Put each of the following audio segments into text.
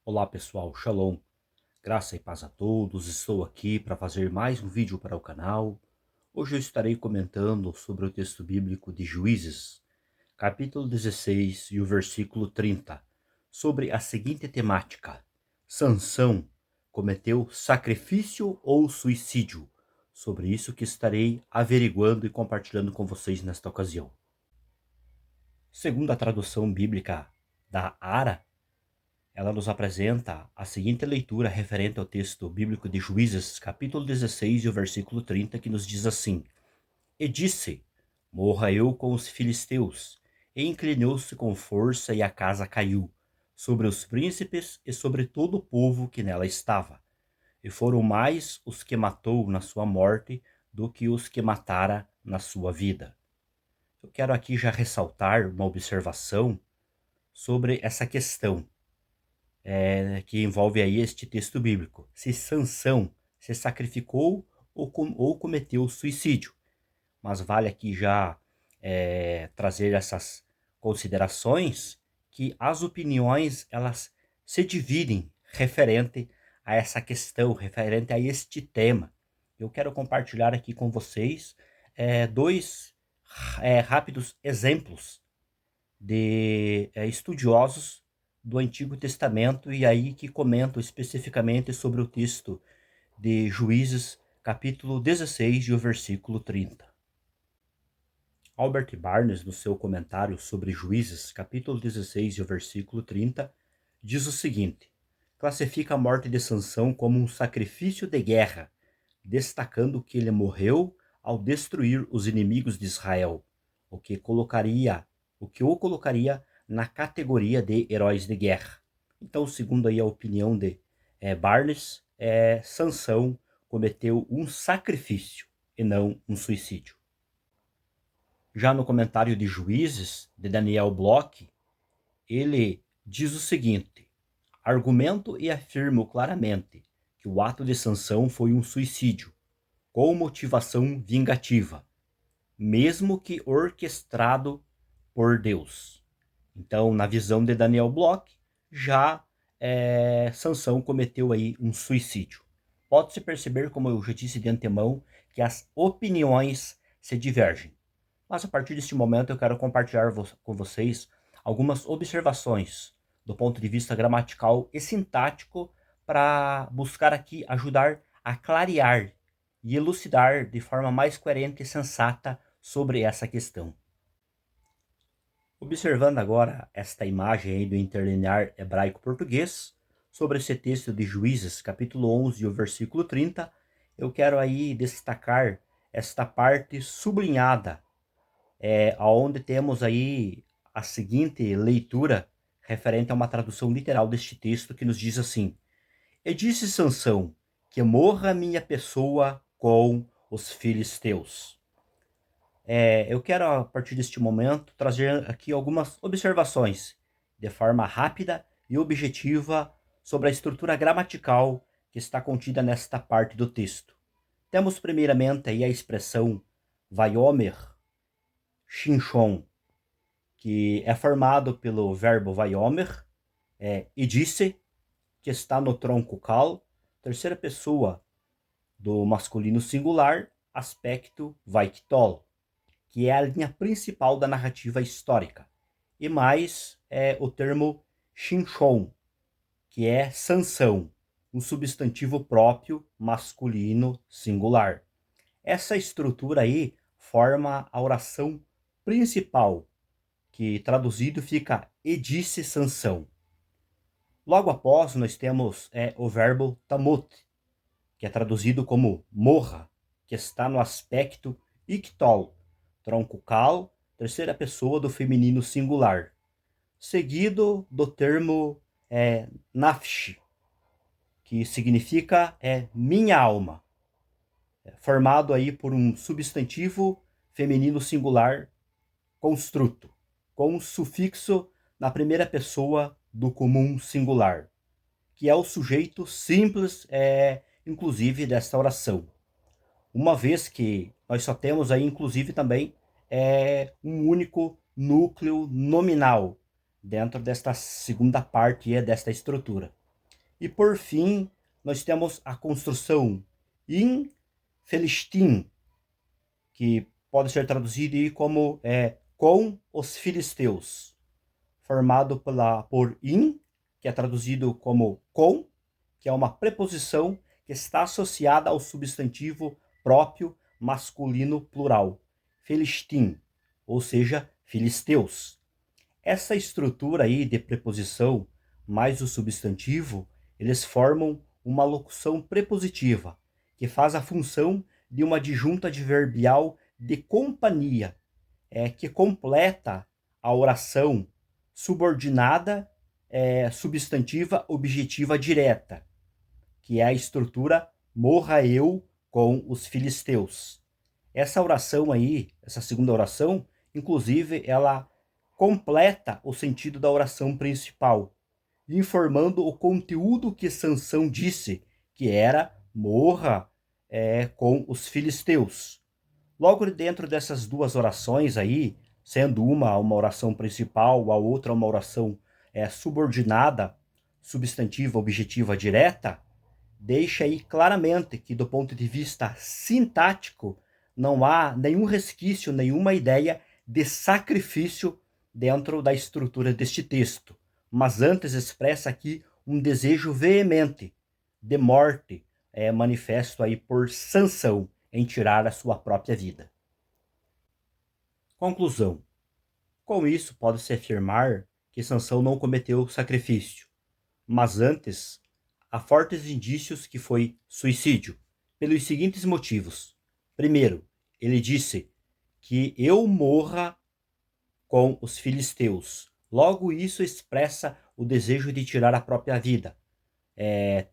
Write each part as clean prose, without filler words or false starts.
Olá pessoal, Shalom, graça e paz a todos. Estou aqui para fazer mais um vídeo para o canal. Hoje eu estarei comentando sobre o texto bíblico de Juízes, capítulo 16 e o versículo 30, sobre a seguinte temática: Sansão cometeu sacrifício ou suicídio? Sobre isso que estarei averiguando e compartilhando com vocês nesta ocasião. Segundo a tradução bíblica da ARA, ela nos apresenta a seguinte leitura referente ao texto bíblico de Juízes, capítulo 16 e o versículo 30, que nos diz assim: E disse, morra eu com os filisteus. E inclinou-se com força e a casa caiu, sobre os príncipes e sobre todo o povo que nela estava. E foram mais os que matou na sua morte do que os que matara na sua vida. Eu quero aqui já ressaltar uma observação sobre essa questão que envolve aí este texto bíblico. Se Sansão se sacrificou ou cometeu suicídio. Mas vale aqui já trazer essas considerações, que as opiniões elas se dividem referente a essa questão, referente a este tema. Eu quero compartilhar aqui com vocês dois rápidos exemplos de estudiosos do Antigo Testamento e aí que comentam especificamente sobre o texto de Juízes, capítulo 16 e o versículo 30. Albert Barnes, no seu comentário sobre Juízes, capítulo 16 e o versículo 30, diz o seguinte: classifica a morte de Sansão como um sacrifício de guerra, destacando que ele morreu ao destruir os inimigos de Israel, o que o colocaria na categoria de heróis de guerra. Então, segundo aí a opinião de Barnes, Sansão cometeu um sacrifício e não um suicídio. Já no comentário de Juízes, de Daniel Bloch, ele diz o seguinte: argumento e afirmo claramente que o ato de Sansão foi um suicídio, com motivação vingativa, mesmo que orquestrado por Deus. Então, na visão de Daniel Bloch, já Sansão cometeu aí um suicídio. Pode-se perceber, como eu já disse de antemão, que as opiniões se divergem. Mas a partir deste momento eu quero compartilhar com vocês algumas observações do ponto de vista gramatical e sintático para buscar aqui ajudar a clarear e elucidar de forma mais coerente e sensata sobre essa questão. Observando agora esta imagem aí do interlinear hebraico-português, sobre esse texto de Juízes, capítulo 11 e o versículo 30, eu quero aí destacar esta parte sublinhada, onde temos aí a seguinte leitura referente a uma tradução literal deste texto que nos diz assim: E disse Sansão, que morra minha pessoa com os filisteus. Eu quero, a partir deste momento, trazer aqui algumas observações de forma rápida e objetiva sobre a estrutura gramatical que está contida nesta parte do texto. Temos primeiramente aí a expressão vaiomer, shinshon, que é formado pelo verbo vaiomer, e disse, que está no tronco cal, terceira pessoa do masculino singular, aspecto vaiktol, que é a linha principal da narrativa histórica, e mais o termo Shinshon, que é Sansão, um substantivo próprio masculino singular. Essa estrutura aí forma a oração principal, que traduzido fica e disse Sansão. Logo após nós temos o verbo tamot, que é traduzido como morra, que está no aspecto ictol, tronco cal, terceira pessoa do feminino singular, seguido do termo nafsh, que significa minha alma, formado aí por um substantivo feminino singular construto, com um sufixo na primeira pessoa do comum singular, que é o sujeito simples, inclusive, desta oração. Uma vez que nós só temos aí, inclusive, também um único núcleo nominal dentro desta segunda parte desta estrutura. E por fim, nós temos a construção in Filistim, que pode ser traduzido aí como com os filisteus, formado por in, que é traduzido como com, que é uma preposição que está associada ao substantivo próprio masculino plural, Filistim, ou seja, filisteus. Essa estrutura aí de preposição mais o substantivo, eles formam uma locução prepositiva, que faz a função de uma adjunta adverbial de companhia, que completa a oração subordinada substantiva objetiva direta, que é a estrutura morra eu com os filisteus. Essa oração aí, essa segunda oração, inclusive, ela completa o sentido da oração principal, informando o conteúdo que Sansão disse, que era morra com os filisteus. Logo dentro dessas duas orações aí, sendo uma oração principal, a outra uma oração subordinada, substantiva, objetiva, direta, deixa aí claramente que do ponto de vista sintático não há nenhum resquício, nenhuma ideia de sacrifício dentro da estrutura deste texto, mas antes expressa aqui um desejo veemente de morte, manifesto aí por Sansão em tirar a sua própria vida. Conclusão. Com isso, pode-se afirmar que Sansão não cometeu sacrifício, mas antes há fortes indícios que foi suicídio, pelos seguintes motivos. Primeiro, ele disse que eu morra com os filisteus. Logo, isso expressa o desejo de tirar a própria vida.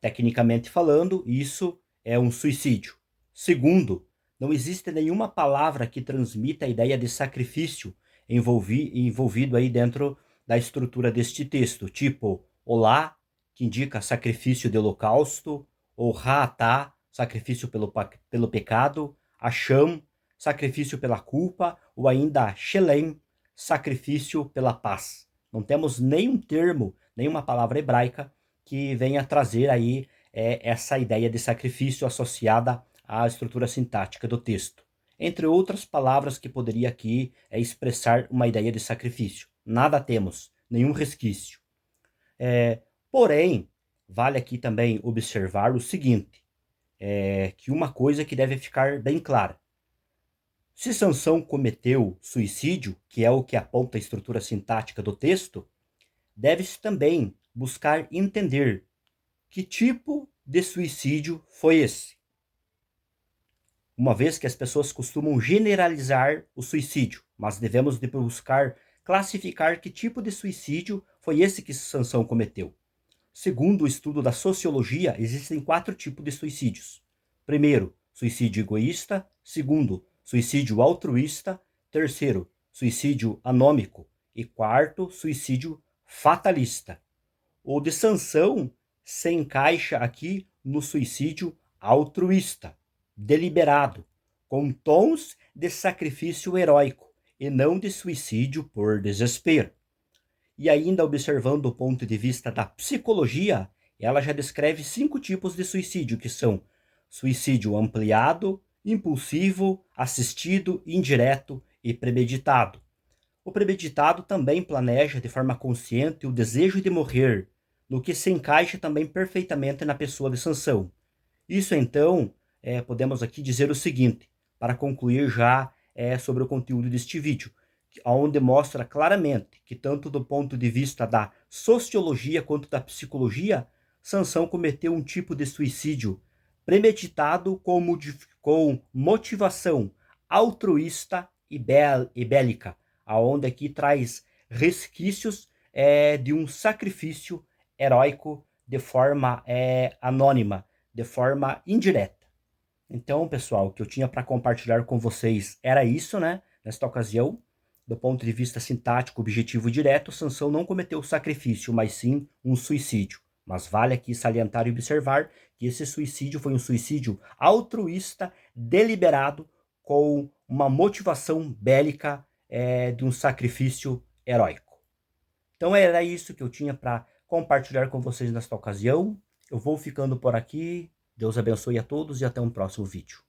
Tecnicamente falando, isso é um suicídio. Segundo, não existe nenhuma palavra que transmita a ideia de sacrifício envolvido aí dentro da estrutura deste texto, tipo olá, que indica sacrifício de holocausto, ou Ha'atá, sacrifício pelo pecado, Hashem, sacrifício pela culpa, ou ainda Shelem, sacrifício pela paz. Não temos nenhum termo, nenhuma palavra hebraica que venha trazer aí essa ideia de sacrifício associada à estrutura sintática do texto. Entre outras palavras que poderia aqui expressar uma ideia de sacrifício. Nada temos, nenhum resquício. Porém, vale aqui também observar o seguinte, que uma coisa que deve ficar bem clara. Se Sansão cometeu suicídio, que é o que aponta a estrutura sintática do texto, deve-se também buscar entender que tipo de suicídio foi esse. Uma vez que as pessoas costumam generalizar o suicídio, mas devemos buscar classificar que tipo de suicídio foi esse que Sansão cometeu. Segundo o estudo da sociologia, existem 4 tipos de suicídios. Primeiro, suicídio egoísta. Segundo, suicídio altruísta. Terceiro, suicídio anômico. E quarto, suicídio fatalista. O de Sansão se encaixa aqui no suicídio altruísta, deliberado, com tons de sacrifício heróico e não de suicídio por desespero. E ainda observando o ponto de vista da psicologia, ela já descreve 5 tipos de suicídio, que são suicídio ampliado, impulsivo, assistido, indireto e premeditado. O premeditado também planeja de forma consciente o desejo de morrer, no que se encaixa também perfeitamente na pessoa de Sansão. Isso então, podemos aqui dizer o seguinte, para concluir já sobre o conteúdo deste vídeo, onde mostra claramente que tanto do ponto de vista da sociologia quanto da psicologia, Sansão cometeu um tipo de suicídio premeditado com motivação altruísta e bélica, aonde aqui traz resquícios de um sacrifício heróico de forma anônima, de forma indireta. Então, pessoal, o que eu tinha para compartilhar com vocês era isso, né? Nesta ocasião, do ponto de vista sintático, objetivo direto, Sansão não cometeu sacrifício, mas sim um suicídio. Mas vale aqui salientar e observar que esse suicídio foi um suicídio altruísta, deliberado, com uma motivação bélica de um sacrifício heróico. Então era isso que eu tinha para compartilhar com vocês nesta ocasião. Eu vou ficando por aqui. Deus abençoe a todos e até um próximo vídeo.